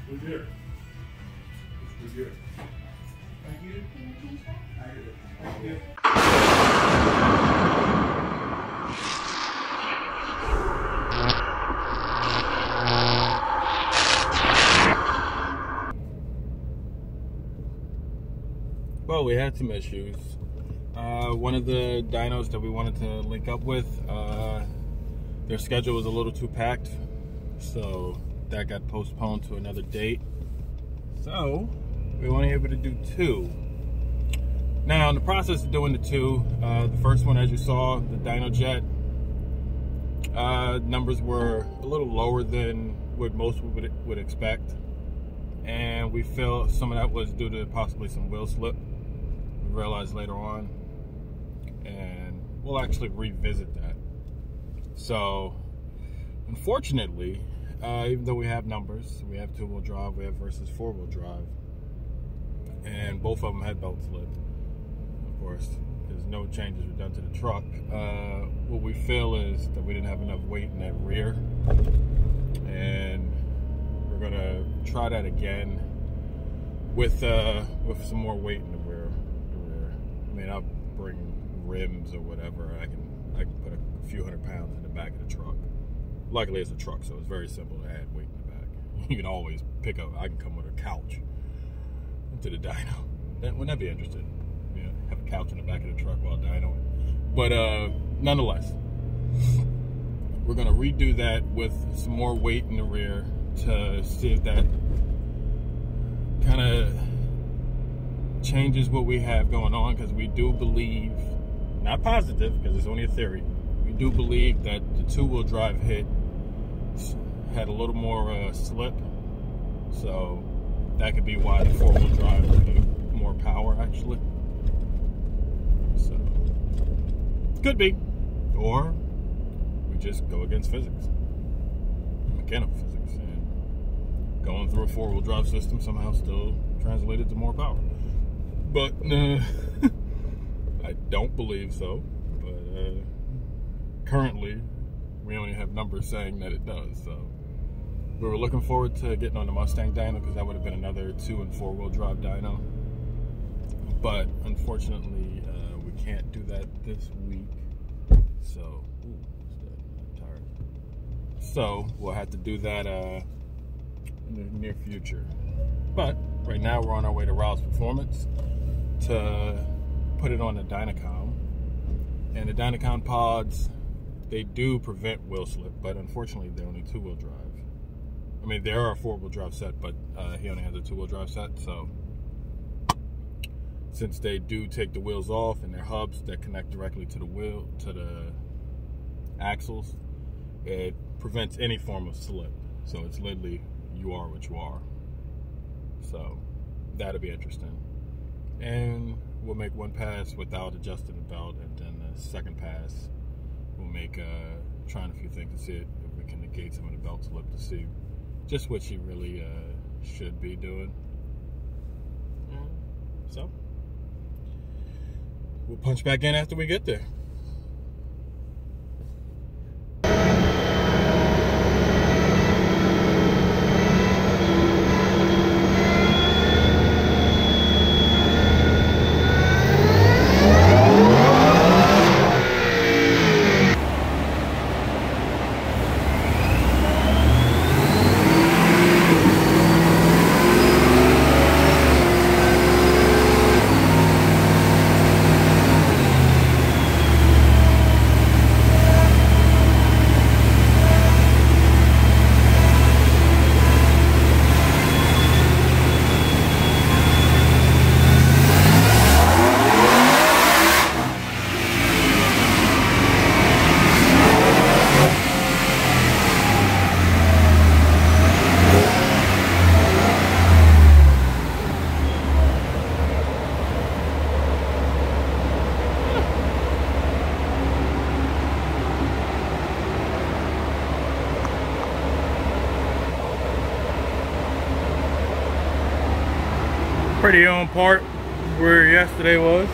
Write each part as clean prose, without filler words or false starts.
Good gear. It's good gear. Thank you. Thank you. Well, we had some issues. One of the dynos that we wanted to link up with, their schedule was a little too packed, so that got postponed to another date. So we were only able to do 2. Now, in the process of doing the 2, the first one, as you saw, the Dyno Jet, numbers were a little lower than what most would expect, and we feel some of that was due to possibly some wheel slip. We realized later on, and we'll actually revisit that. So, unfortunately, even though we have numbers, we have 2-wheel drive, we have versus 4-wheel drive, and both of them had belt slip. Of course, there's no changes were done to the truck. What we feel is that we didn't have enough weight in that rear, and we're gonna try that again with some more weight in the rear. I mean, I'll bring rims or whatever. I can put a few hundred pounds in the back of the truck. Luckily, it's a truck, so it's very simple to add weight in the back. You can always pick up. I can come with a couch into the dyno. Wouldn't that be interesting? Yeah, have a couch in the back of the truck while dynoing. But nonetheless, we're gonna redo that with some more weight in the rear to see if that kind of changes what we have going on, because we do believe, not positive because it's only a theory, we do believe that the 2-wheel drive hit had a little more slip, so that could be why the 4-wheel drive gave more power actually. So could be, or we just go against physics, mechanical physics, and going through a 4-wheel drive system somehow still translated to more power. But I don't believe so. But currently, we only have numbers saying that it does. So we were looking forward to getting on the Mustang dyno, because that would have been another 2- and 4-wheel drive dyno. But unfortunately, we can't do that this week. So, I'm tired. So we'll have to do that in the near future. But right now, we're on our way to Writez Performance to put it on the Dynacom. And the Dynacom pods, they do prevent wheel slip, but unfortunately they're only 2-wheel drive. I mean, they are a 4-wheel drive set, but he only has a 2-wheel drive set. So since they do take the wheels off and they're hubs that connect directly to the wheel, to the axles, it prevents any form of slip. So it's literally, you are what you are. So that'll be interesting. And we'll make one pass without adjusting the belt, and then the second pass we'll make trying a few things to see if we can negate some of the belt slip, to see just what she really should be doing. So we'll punch back in after we get there. Pretty on part where yesterday was.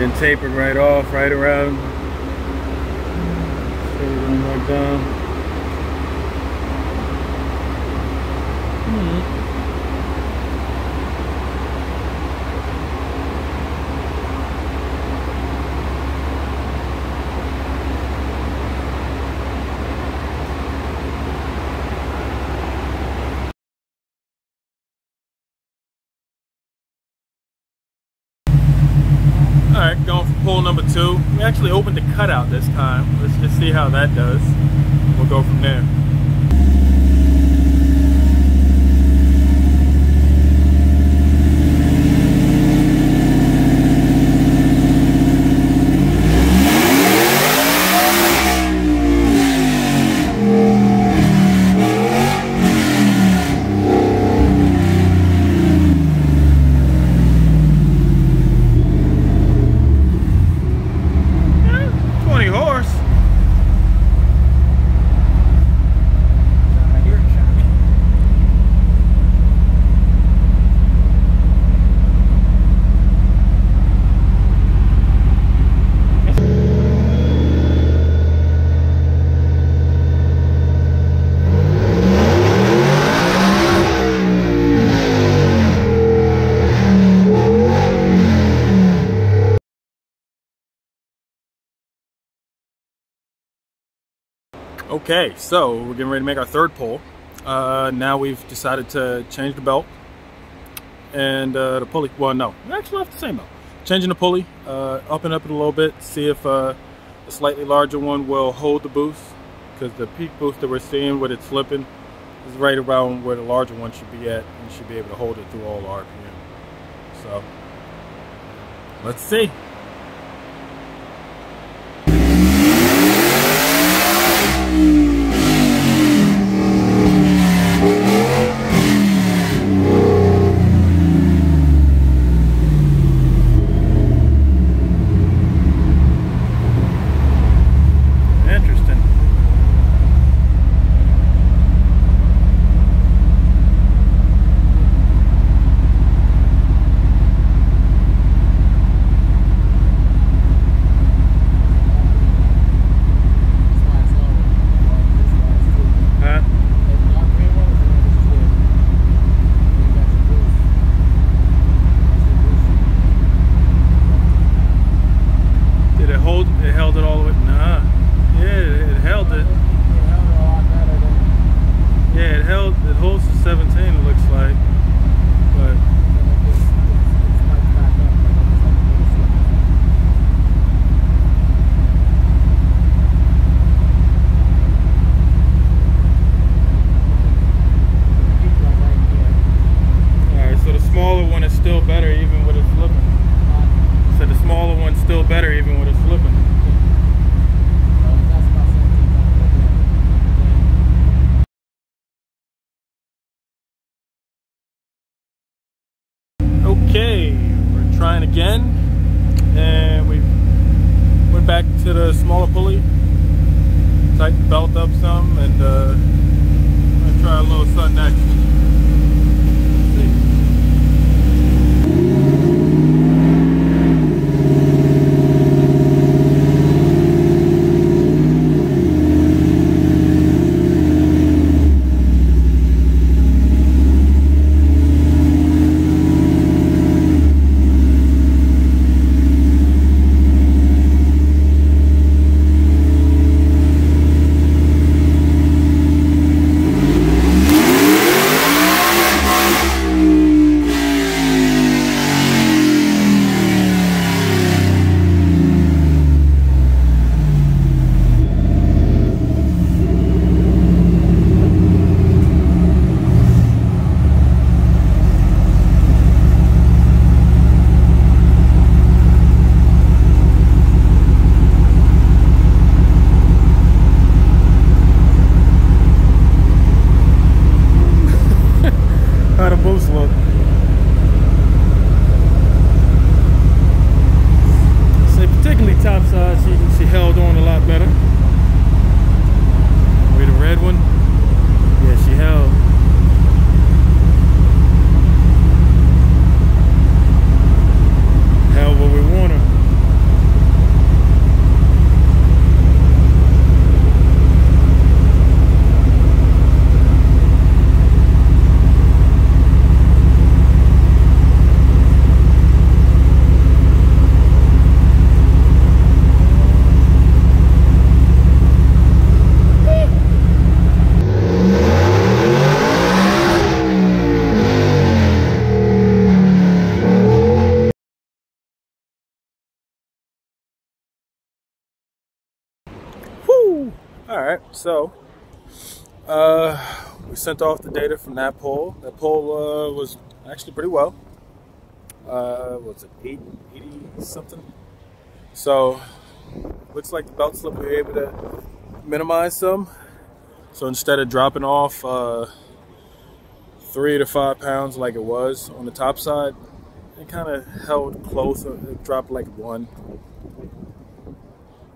and tape it right off, right around. Everything right down. Alright, going for pull number 2. We actually opened the cutout this time. Let's just see how that does. We'll go from there. Okay, so we're getting ready to make our third pull. Now we've decided to change the belt and the pulley. Well, no, we actually left the same belt. Changing the pulley, up it a little bit, see if the slightly larger one will hold the boost, because the peak boost that we're seeing with it slipping is right around where the larger one should be at, and should be able to hold it through all the RPM. So, let's see. Okay, we're trying again, and we went back to the smaller pulley, tighten the belt up some, and I'm gonna try a little something next. So, we sent off the data from that poll. That poll was actually pretty well. Was it 80 something? So, looks like the belt slip we were able to minimize some. So instead of dropping off 3 to 5 pounds like it was on the top side, it kind of held close. It dropped like 1.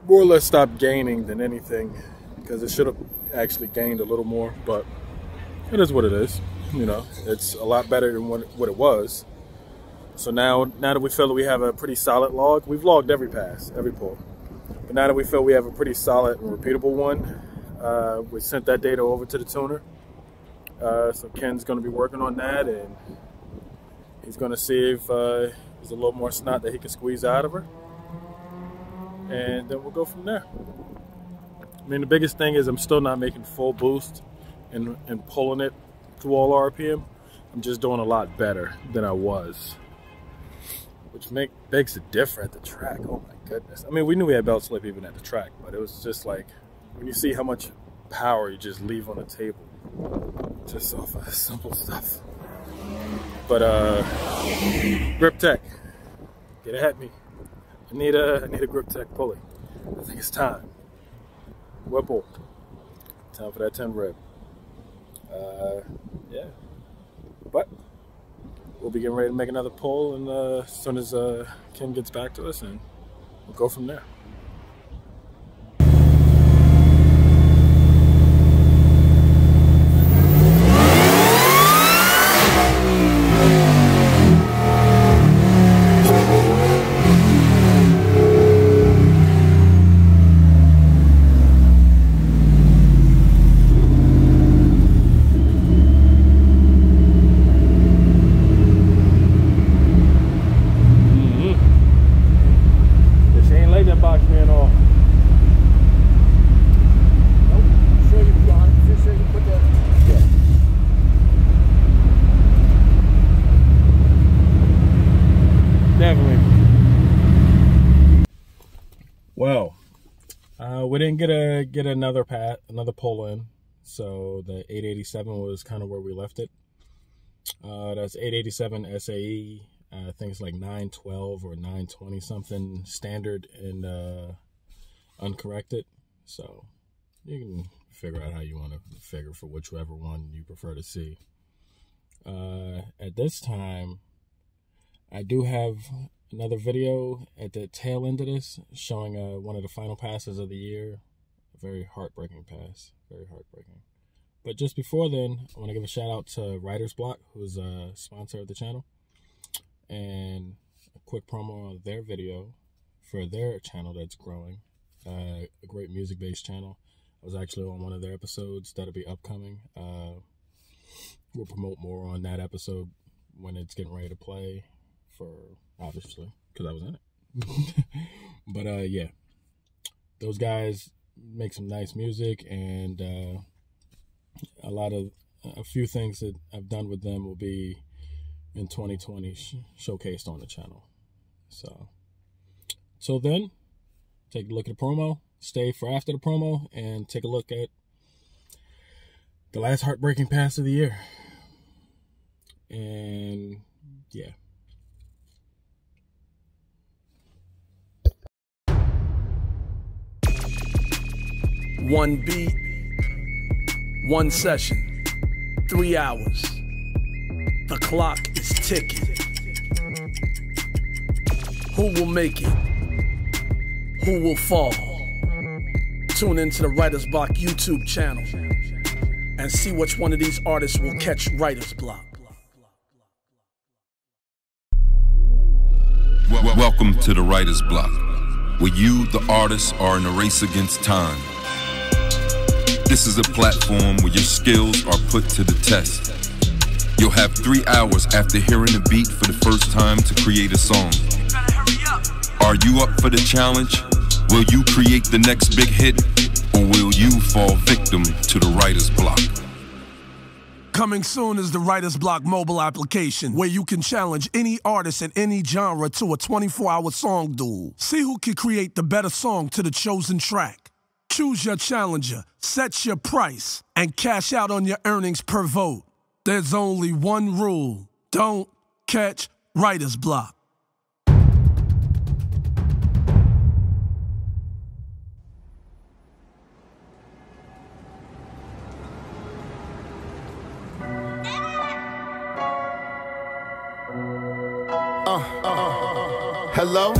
More or less stopped gaining than anything, because it should have actually gained a little more, but it is what it is. You know, it's a lot better than what it was. So now that we feel that we have a pretty solid log, we've logged every pass, every pull. But now that we feel we have a pretty solid and repeatable one, we sent that data over to the tuner. So Ken's going to be working on that, and he's going to see if there's a little more snot that he can squeeze out of her. And then we'll go from there. I mean, the biggest thing is I'm still not making full boost and pulling it through all RPM. I'm just doing a lot better than I was, which makes it different at the track. Oh my goodness. I mean, we knew we had belt slip even at the track, but it was just like, when you see how much power you just leave on the table, just off of simple stuff. But grip tech, get at me. I need a grip tech pulley. I think it's time. Whipple, time for that 10 rib. Yeah, but we'll be getting ready to make another pull, and as soon as Ken gets back to us, and we'll go from there. Well, we didn't get another pull in, so the 887 was kind of where we left it. That's 887 SAE. I think it's like 912 or 920 something standard and uncorrected. So you can figure out how you want to figure for whichever one you prefer to see. At this time, I do have another video at the tail end of this showing one of the final passes of the year. A very heartbreaking pass, very heartbreaking. But just before then, I want to give a shout out to Writez Block, who's a sponsor of the channel, and a quick promo of their video for their channel that's growing. A great music-based channel. I was actually on one of their episodes that'll be upcoming. We'll promote more on that episode when it's getting ready to play, for obviously because I was in it. But yeah, those guys make some nice music, and a few things that I've done with them will be in 2020 showcased on the channel. So till then, take a look at the promo, stay for after the promo, and take a look at the last heartbreaking pass of the year. And yeah. One beat, one session, 3 hours. The clock is ticking. Who will make it? Who will fall? Tune into the Writez Block YouTube channel and see which one of these artists will catch Writez Block. Welcome to the Writez Block, where you, the artist, are in a race against time. This is a platform where your skills are put to the test. You'll have 3 hours after hearing the beat for the first time to create a song. Are you up for the challenge? Will you create the next big hit, or will you fall victim to the Writez Block? Coming soon is the Writez Block mobile application, where you can challenge any artist in any genre to a 24-hour song duel. See who can create the better song to the chosen track. Choose your challenger, set your price, and cash out on your earnings per vote. There's only one rule. Don't catch Writez Block. Hello?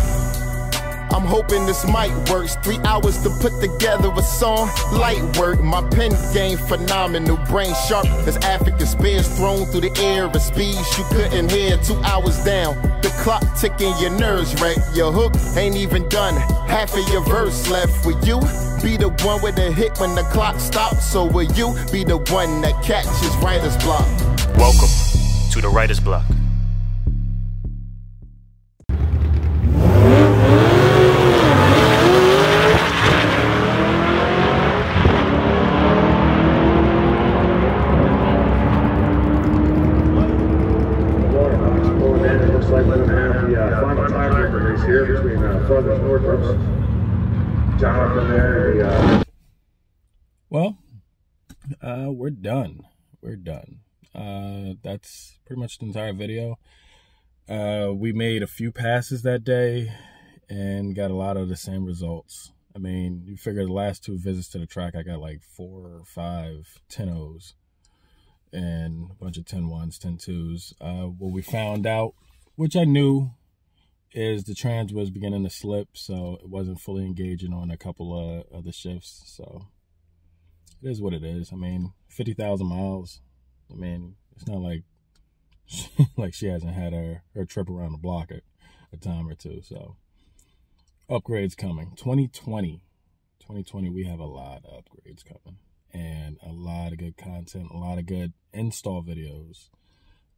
I'm hoping this mic works. 3 hours to put together a song. Light work, my pen game phenomenal. Brain sharp as African spears thrown through the air at speeds you couldn't hear. 2 hours down, the clock ticking, your nerves wrecked. Your hook ain't even done, half of your verse left. Will you be the one with a hit when the clock stops? Or will you be the one that catches Writez Block? Welcome to the Writez Block. Well, we're done. We're done. That's pretty much the entire video. We made a few passes that day and got a lot of the same results. I mean, you figure the last 2 visits to the track, I got like 4 or 5 10-0s and a bunch of 10-1s, 10-2s. What we found out, which I knew, is the trans was beginning to slip, so it wasn't fully engaging on a couple of the shifts. So it is what it is. I mean, 50,000 miles. I mean, it's not like like she hasn't had her trip around the block a time or two. So upgrades coming. 2020, we have a lot of upgrades coming and a lot of good content, a lot of good install videos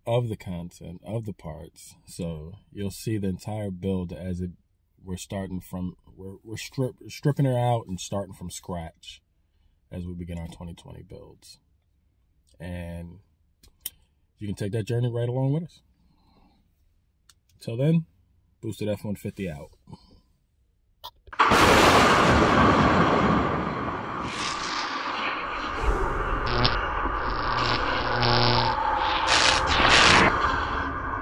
of the content, of the parts. So you'll see the entire build as we're starting from, we're stripping her out and starting from scratch as we begin our 2020 builds. And you can take that journey right along with us. Till then, boosted F-150 out.